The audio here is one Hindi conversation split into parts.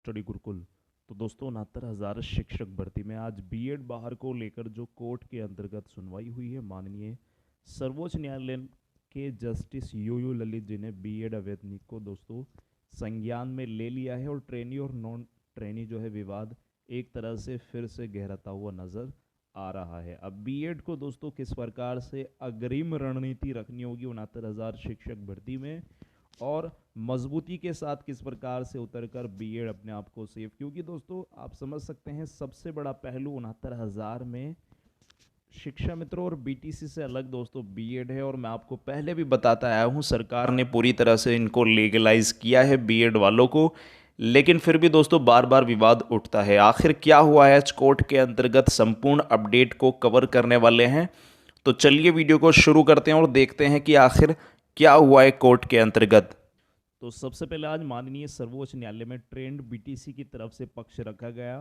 स्टडी गुरुकुल। तो दोस्तों 69,000 शिक्षक भर्ती में आज बीएड बाहर को लेकर जो कोर्ट के अंतर्गत सुनवाई हुई है, माननीय सर्वोच्च न्यायालय के जस्टिस यू ललित जी ने बीएड अवैतनिक को दोस्तों संज्ञान में ले लिया है और ट्रेनी और नॉन ट्रेनी जो है विवाद एक तरह से फिर से गहराता हुआ नजर आ रहा है। अब बीएड को दोस्तों किस प्रकार से अग्रिम रणनीति रखनी होगी 69,000 शिक्षक भर्ती में, और मजबूती के साथ किस प्रकार से उतरकर बीएड अपने आप को सेव, क्योंकि दोस्तों आप समझ सकते हैं सबसे बड़ा पहलू 69,000 में शिक्षा मित्रों और बीटीसी से अलग दोस्तों बीएड है। और मैं आपको पहले भी बताता आया हूं, सरकार ने पूरी तरह से इनको लीगलाइज किया है बीएड वालों को, लेकिन फिर भी दोस्तों बार बार विवाद उठता है। आखिर क्या हुआ है, कोर्ट के अंतर्गत संपूर्ण अपडेट को कवर करने वाले हैं। तो चलिए वीडियो को शुरू करते हैं और देखते हैं कि आखिर क्या हुआ है कोर्ट के अंतर्गत। तो सबसे पहले आज माननीय सर्वोच्च न्यायालय में ट्रेंड बीटीसी की तरफ से पक्ष रखा गया।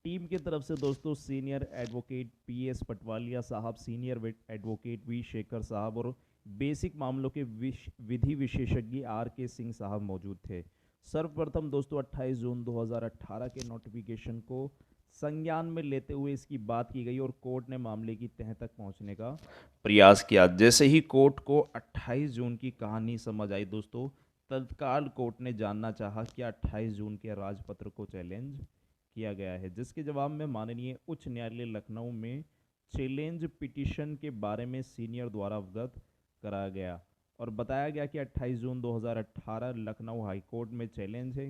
टीम की तरफ से दोस्तों सीनियर एडवोकेट पीएस पटवालिया साहब, सीनियर एडवोकेट वी शेखर साहब और बेसिक मामलों के विधि विशेषज्ञ आर के सिंह साहब मौजूद थे। सर्वप्रथम दोस्तों 28 जून 2018 के नोटिफिकेशन को संज्ञान में लेते हुए इसकी बात की गई और कोर्ट ने मामले की तह तक पहुंचने का प्रयास किया। जैसे ही कोर्ट को 28 जून की कहानी समझ आई दोस्तों, तत्काल कोर्ट ने जानना चाहा कि 28 जून के राजपत्र को चैलेंज किया गया है, जिसके जवाब में माननीय उच्च न्यायालय लखनऊ में चैलेंज पिटीशन के बारे में सीनियर द्वारा अवगत कराया गया और बताया गया कि 28 जून 2018 लखनऊ हाईकोर्ट में चैलेंज है,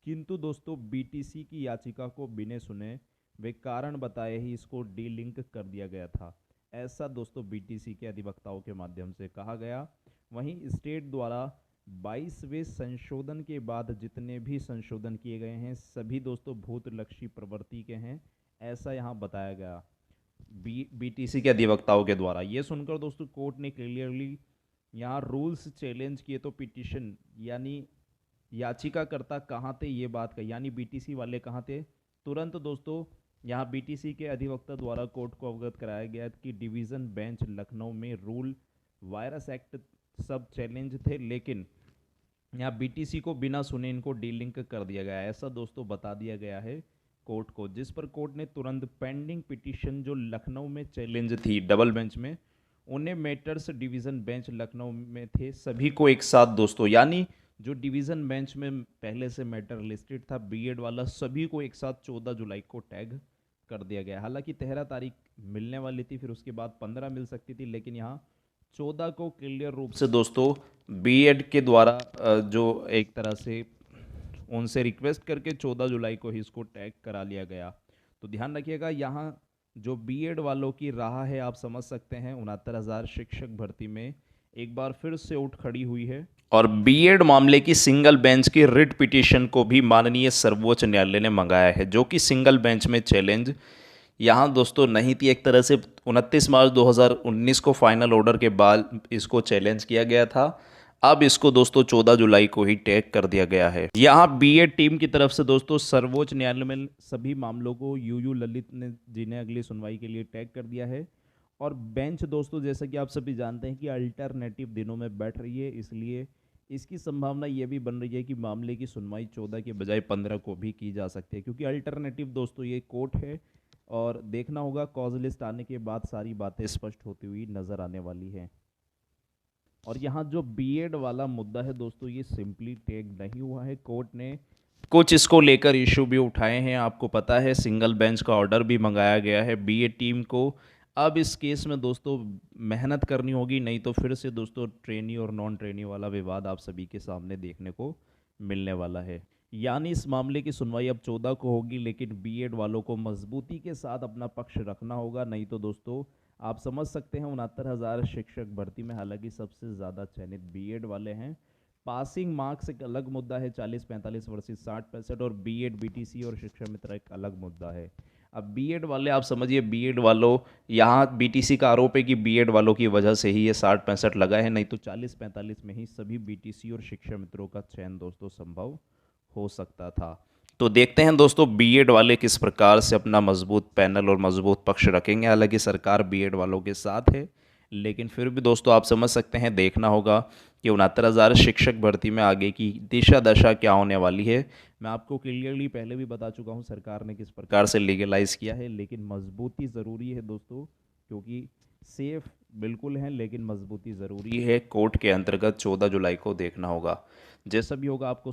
किंतु दोस्तों बीटीसी की याचिका को बिना सुने वे कारण बताए ही इसको डीलिंक कर दिया गया था। ऐसा दोस्तों बीटीसी के अधिवक्ताओं के माध्यम से कहा गया। वहीं स्टेट द्वारा 22वें संशोधन के बाद जितने भी संशोधन किए गए हैं सभी दोस्तों भूतलक्षी प्रवृत्ति के हैं, ऐसा यहाँ बताया गया बीटीसी के अधिवक्ताओं के द्वारा। ये सुनकर दोस्तों कोर्ट ने क्लियरली यहाँ रूल्स चैलेंज किए तो पिटीशन यानी याचिकाकर्ता कहाँ थे ये बात कही, यानी बीटीसी वाले कहाँ थे। तुरंत दोस्तों यहाँ बीटीसी के अधिवक्ता द्वारा कोर्ट को अवगत कराया गया कि डिवीज़न बेंच लखनऊ में रूल वायरस एक्ट सब चैलेंज थे, लेकिन यहाँ बीटीसी को बिना सुने इनको डीलिंक कर दिया गया, ऐसा दोस्तों बता दिया गया है कोर्ट को। जिस पर कोर्ट ने तुरंत पेंडिंग पिटीशन जो लखनऊ में चैलेंज थी डबल बेंच में, उन्हें मैटर्स डिवीज़न बेंच लखनऊ में थे सभी को एक साथ दोस्तों, यानी जो डिवीज़न बेंच में पहले से मैटर लिस्टेड था बीएड वाला, सभी को एक साथ 14 जुलाई को टैग कर दिया गया। हालांकि 13 तारीख मिलने वाली थी, फिर उसके बाद 15 मिल सकती थी, लेकिन यहाँ 14 को क्लियर रूप से दोस्तों बीएड के द्वारा जो एक तरह से उनसे रिक्वेस्ट करके 14 जुलाई को ही इसको टैग करा लिया गया। तो ध्यान रखिएगा यहाँ जो बीएड वालों की राह है आप समझ सकते हैं, 69,000 शिक्षक भर्ती में एक बार फिर से उठ खड़ी हुई है और बीएड मामले की सिंगल बेंच की रिट पिटीशन को भी माननीय सर्वोच्च न्यायालय ने मंगाया है, जो कि सिंगल बेंच में चैलेंज यहाँ दोस्तों नहीं थी। एक तरह से 29 मार्च 2019 को फाइनल ऑर्डर के बाद इसको चैलेंज किया गया था, अब इसको दोस्तों 14 जुलाई को ही टैग कर दिया गया है। यहाँ बीएड टीम की तरफ से दोस्तों सर्वोच्च न्यायालय में सभी मामलों को यू ललित ने जी ने अगली सुनवाई के लिए टैग कर दिया है। और बेंच दोस्तों जैसा कि आप सभी जानते हैं कि अल्टरनेटिव दिनों में बैठ रही है, इसलिए इसकी संभावना ये भी बन रही है कि मामले की सुनवाई 14 के बजाय 15 को भी की जा सकती है, क्योंकि अल्टरनेटिव दोस्तों ये कोर्ट है और देखना होगा कॉज लिस्ट आने के बाद सारी बातें स्पष्ट होती हुई नजर आने वाली हैं। और यहाँ जो बीएड वाला मुद्दा है दोस्तों, ये सिंपली टैग नहीं हुआ है, कोर्ट ने कुछ इसको लेकर इशू भी उठाए हैं। आपको पता है सिंगल बेंच का ऑर्डर भी मंगाया गया है बीएड टीम को। अब इस केस में दोस्तों मेहनत करनी होगी, नहीं तो फिर से दोस्तों ट्रेनी और नॉन ट्रेनी वाला विवाद आप सभी के सामने देखने को मिलने वाला है। यानी इस मामले की सुनवाई अब 14 को होगी, लेकिन बीएड वालों को मजबूती के साथ अपना पक्ष रखना होगा, नहीं तो दोस्तों आप समझ सकते हैं 69,000 शिक्षक भर्ती में हालांकि सबसे ज़्यादा चयनित बीएड वाले हैं। पासिंग मार्क्स एक अलग मुद्दा है, 40-45 वर्सेस 60-65, और बीएड बीटीसी और शिक्षा मित्र एक अलग मुद्दा है। अब बीएड वाले आप समझिए, बीएड वालों यहाँ बीटीसी का आरोप है कि बीएड वालों की वजह से ही ये 60-65 लगा है, नहीं तो 40-45 में ही सभी बीटीसी और शिक्षा मित्रों का चयन दोस्तों संभव हो सकता था। तो देखते हैं दोस्तों बीएड वाले किस प्रकार से अपना मजबूत पैनल और मजबूत पक्ष रखेंगे। हालांकि सरकार बीएड वालों के साथ है, लेकिन फिर भी दोस्तों आप समझ सकते हैं, देखना होगा कि 69,000 शिक्षक भर्ती में आगे की दिशा दशा क्या होने वाली है। मैं आपको क्लियरली पहले भी बता चुका हूँ सरकार ने किस प्रकार से लीगलाइज़ किया है, लेकिन मजबूती ज़रूरी है दोस्तों, क्योंकि सेफ बिल्कुल है लेकिन मजबूती ज़रूरी है। कोर्ट के अंतर्गत 14 जुलाई को देखना होगा। जैसा भी होगा आपको